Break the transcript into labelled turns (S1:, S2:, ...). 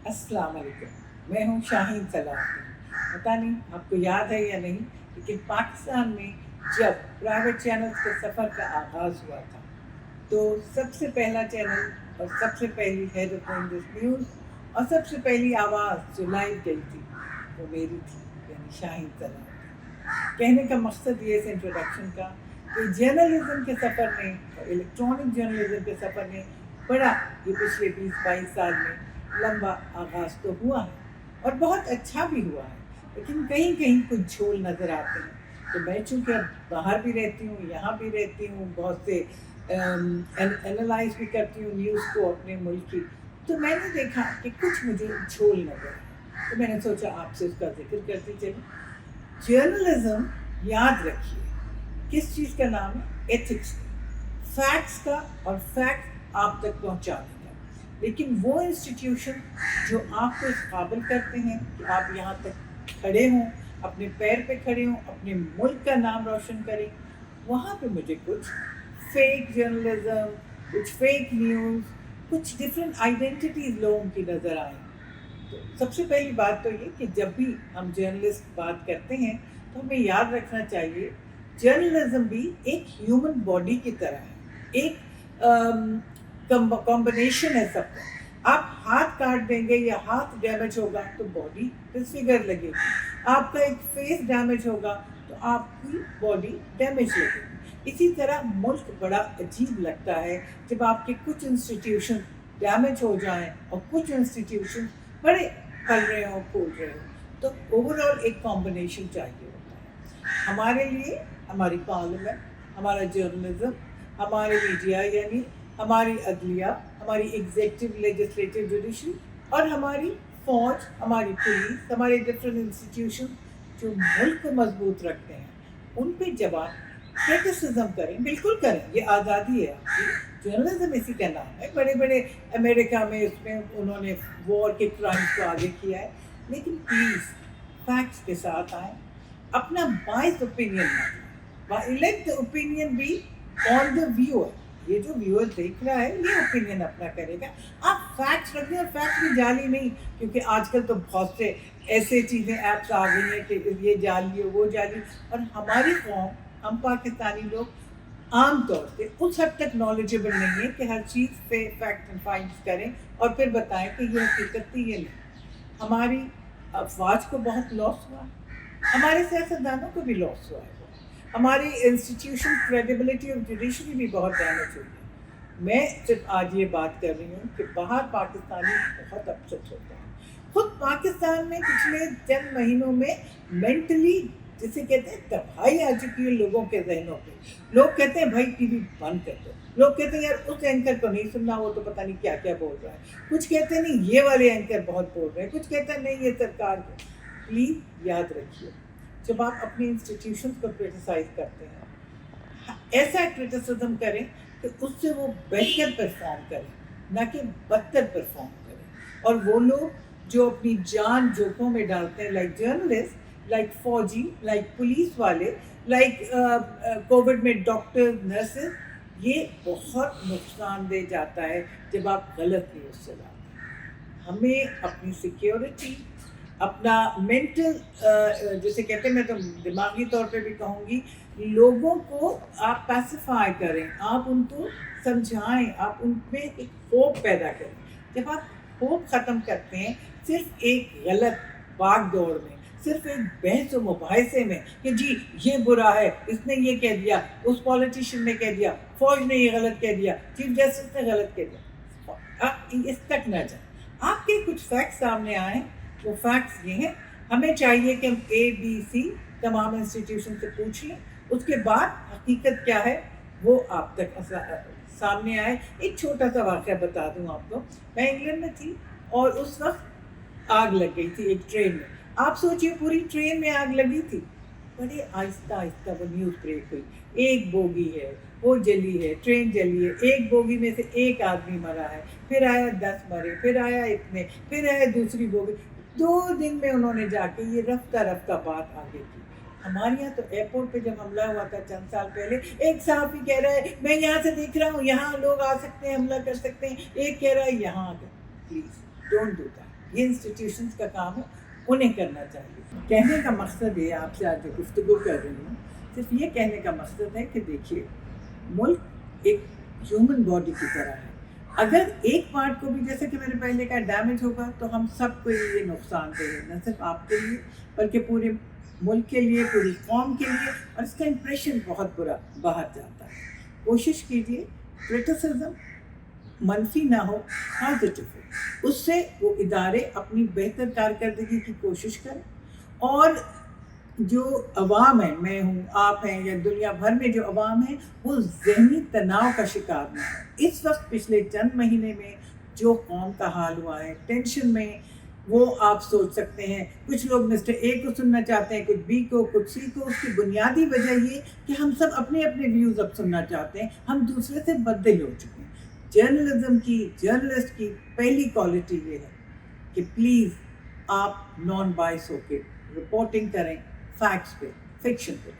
S1: अस्सलाम वालेकुम। मैं हूँ शाहीन सलाहुद्दीन। पता नहीं आपको याद है या नहीं, लेकिन पाकिस्तान में जब प्राइवेट चैनल्स के सफ़र का आगाज़ हुआ था, तो सबसे पहला चैनल और सबसे पहली हेड ऑफ इंग्लिश न्यूज़ और सबसे पहली आवाज़ जो लाइव गई थी, वो मेरी थी, यानी शाहीन सलाहुद्दीन। कहने का मकसद ये इस इंट्रोडक्शन का कि जर्नलिज्म के सफ़र ने और इलेक्ट्रॉनिक जर्नलिज्म के सफ़र ने बड़ा ये पिछले 20-22 साल में लंबा आगाज़ तो हुआ है और बहुत अच्छा भी हुआ है, लेकिन कहीं कहीं कुछ झोल नज़र आते हैं। तो मैं चूँकि अब बाहर भी रहती हूँ, यहाँ भी रहती हूँ, बहुत से एनालाइज भी करती हूँ न्यूज़ को अपने मुल्क की, तो मैंने देखा कि कुछ मुझे झोल नज़र आया। तो मैंने सोचा आपसे उसका जिक्र करती चली। जर्नलिज्म, याद रखिए, किस चीज़ का नाम है? एथिक्स का, फैक्ट्स का, और फैक्ट आप तक पहुँचाने का। लेकिन वो इंस्टीट्यूशन जो आपको इस काबिल करते हैं कि आप यहाँ तक खड़े हों, अपने पैर पे खड़े हों, अपने मुल्क का नाम रोशन करें, वहाँ पे मुझे कुछ फेक जर्नलिज्म, कुछ फेक न्यूज़, कुछ डिफरेंट आइडेंटिटीज़ लोगों की नज़र आई। तो सबसे पहली बात तो ये कि जब भी हम जर्नलिस्ट बात करते हैं तो हमें याद रखना चाहिए, जर्नलिज्म भी एक ह्यूमन बॉडी की तरह है, एक कॉम्बिनेशन है सबका। आप हाथ काट देंगे या हाथ डैमेज होगा तो बॉडी डिसफिगर लगेगी, आपका एक फेस डैमेज होगा तो आपकी बॉडी डैमेज लगेगी। इसी तरह मुल्क बड़ा अजीब लगता है जब आपके कुछ इंस्टीट्यूशन डैमेज हो जाएं और कुछ इंस्टीट्यूशन बड़े फल रहे हो, फूल रहे हो। तो ओवरऑल एक कॉम्बिनेशन चाहिए होता है हमारे लिए। हमारी पार्लियामेंट, हमारा जर्नलिज्म, हमारे मीडिया यानी हमारी अदलिया, हमारी एग्जीक्यूटिव, लेजिस्लेटिव, जुडिशरी, और हमारी फौज, हमारी पुलिस, हमारे डिफरेंट इंस्टीट्यूशन जो मुल्क को मजबूत रखते हैं, उन पे जब आप क्रिटिसिज्म करें, बिल्कुल करें, ये आज़ादी है आपकी। जर्नलिज्म इसी का नाम है। बड़े बड़े अमेरिका में उसमें उन्होंने वॉर के क्राइम्स को आगे किया है, लेकिन प्लीज़ फैक्ट्स के साथ आएँ, अपना बाइस्ड ओपिनियन ना दें। Let the opinion be on the viewer. ये जो व्यूअर देख रहा है ये ओपिनियन अपना करेगा। आप फैक्ट्स रख दें, और फैक्ट्स भी जाली नहीं, क्योंकि आजकल तो बहुत से ऐसे चीज़ें ऐप्स आ गई हैं कि ये जाली है, वो जाली। और हमारी कौम, हम पाकिस्तानी लोग आम तौर पे उस हद तक नॉलेजेबल नहीं है कि हर चीज़ पे फैक्ट एंड फाइंड्स करें और फिर बताएं कि ये हकीकत थी, ये नहीं। हमारी अफवाज को बहुत लॉस हुआ, हमारे सियासतदानों को भी लॉस हुआ है, हमारी इंस्टीट्यूशन क्रेडिबिलिटी ऑफ जुडिशरी भी बहुत डैमेज हुई है। मैं सिर्फ आज ये बात कर रही हूँ कि बाहर पाकिस्तानी बहुत अपसेट होते हैं। खुद पाकिस्तान में पिछले चंद महीनों में मेंटली, जिसे कहते हैं, तबाही आ चुकी है लोगों के जहनों पे। लोग कहते हैं भाई टीवी बंद कर दो, लोग कहते हैं यार उस एंकर को नहीं सुनना, वो तो पता नहीं क्या क्या बोल रहा है, कुछ कहते हैं नहीं ये वाले एंकर बहुत बोल रहे हैं, कुछ कहते हैं नहीं ये सरकार को। प्लीज़ याद रखिए, जब आप अपने इंस्टीट्यूशंस को क्रिटिसाइज करते हैं, ऐसा क्रिटिसिज्म करें कि उससे वो बेहतर परफॉर्म करें, ना कि बदतर परफॉर्म करें। और वो लोग जो अपनी जान जोखों में डालते हैं, लाइक जर्नलिस्ट, लाइक फौजी, लाइक पुलिस वाले, लाइक कोविड में डॉक्टर, नर्सेज, ये बहुत नुकसानदेह जाता है जब आप गलत न्यूज़ चलाते हैं। हमें अपनी सिक्योरिटी, अपना मेंटल, जैसे कहते हैं, मैं तो दिमागी तौर पे भी कहूँगी, लोगों को आप पैसिफाई करें, आप उनको समझाएं, आप उनमें एक होप पैदा करें। जब आप होप ख़त्म करते हैं सिर्फ एक गलत भाग दौड़ में, सिर्फ एक बहस व मुबाहिसे में कि जी ये बुरा है, इसने ये कह दिया, उस पॉलिटिशियन ने कह दिया, फौज ने ये गलत कह दिया, चीफ जस्टिस ने गलत कह दिया, आप इस तक न जाए। आपके कुछ फैक्ट्स सामने आए, वो फैक्ट्स ये हैं। हमें चाहिए कि हम ABC तमाम इंस्टीट्यूशन से पूछ लें, उसके बाद हकीकत क्या है वो आप तक सामने आए। एक छोटा सा वाक़या बता दूं आपको। मैं इंग्लैंड में थी और उस वक्त आग लग गई थी एक ट्रेन में। आप सोचिए, पूरी ट्रेन में आग लगी थी। बड़े आहिस्ता आहिस्ता वो न्यूज़ ब्रेक हुई, एक बोगी है वो जली है, ट्रेन जली है, एक बोगी में से एक आदमी मरा है, फिर आया 10 मरे, फिर आया इतने, फिर आया दूसरी बोगी। 2 दिन में उन्होंने जाके ये रफ्ता रफ्ता बात आगे की। हमारे यहाँ तो एयरपोर्ट पे जब हमला हुआ था चंद साल पहले, एक सहाफ़ी कह रहा है मैं यहाँ से देख रहा हूँ, यहाँ लोग आ सकते हैं, हमला कर सकते हैं, एक कह रहा है यहाँ आ गए। Please don't do that. یہ انسٹیٹیوشنس کا کام ہے، انہیں کرنا چاہیے۔ کہنے کا مقصد یہ آپ سے آج جو گفتگو کر رہی ہوں، صرف یہ کہنے کا مقصد ہے کہ دیکھیے ملک ایک ہیومن باڈی کی طرح ہے، اگر ایک پارٹ کو بھی جیسے کہ میں نے پہلے کہا ڈیمیج ہوگا تو ہم سب کو یہ نقصان دہ ہے، نہ صرف آپ کے لیے بلکہ پورے ملک کے لیے، پوری قوم کے لیے، اور اس کا امپریشن بہت برا باہر جاتا ہے۔ کوشش کیجیے کرٹیسزم منفی نہ ہو، پازیٹیو ہو، اس سے وہ ادارے اپنی بہتر کارکردگی کی کوشش کریں، اور جو عوام ہے، میں ہوں، آپ ہیں، یا دنیا بھر میں جو عوام ہے، وہ ذہنی تناؤ کا شکار نہ ہے۔ اس وقت پچھلے چند مہینے میں جو قوم کا حال ہوا ہے، ٹینشن میں، وہ آپ سوچ سکتے ہیں۔ کچھ لوگ مسٹر اے کو سننا چاہتے ہیں، کچھ بی کو، کچھ سی کو۔ اس کی بنیادی وجہ یہ کہ ہم سب اپنے اپنے ویوز اب سننا چاہتے ہیں، ہم دوسرے سے بدل ہو چکے ہیں۔ جرنلزم کی، جرنلسٹ کی پہلی کوالٹی یہ ہے کہ پلیز آپ نان بائس ہو کے رپورٹنگ کریں، فیکٹس پہ، فکشن پہ۔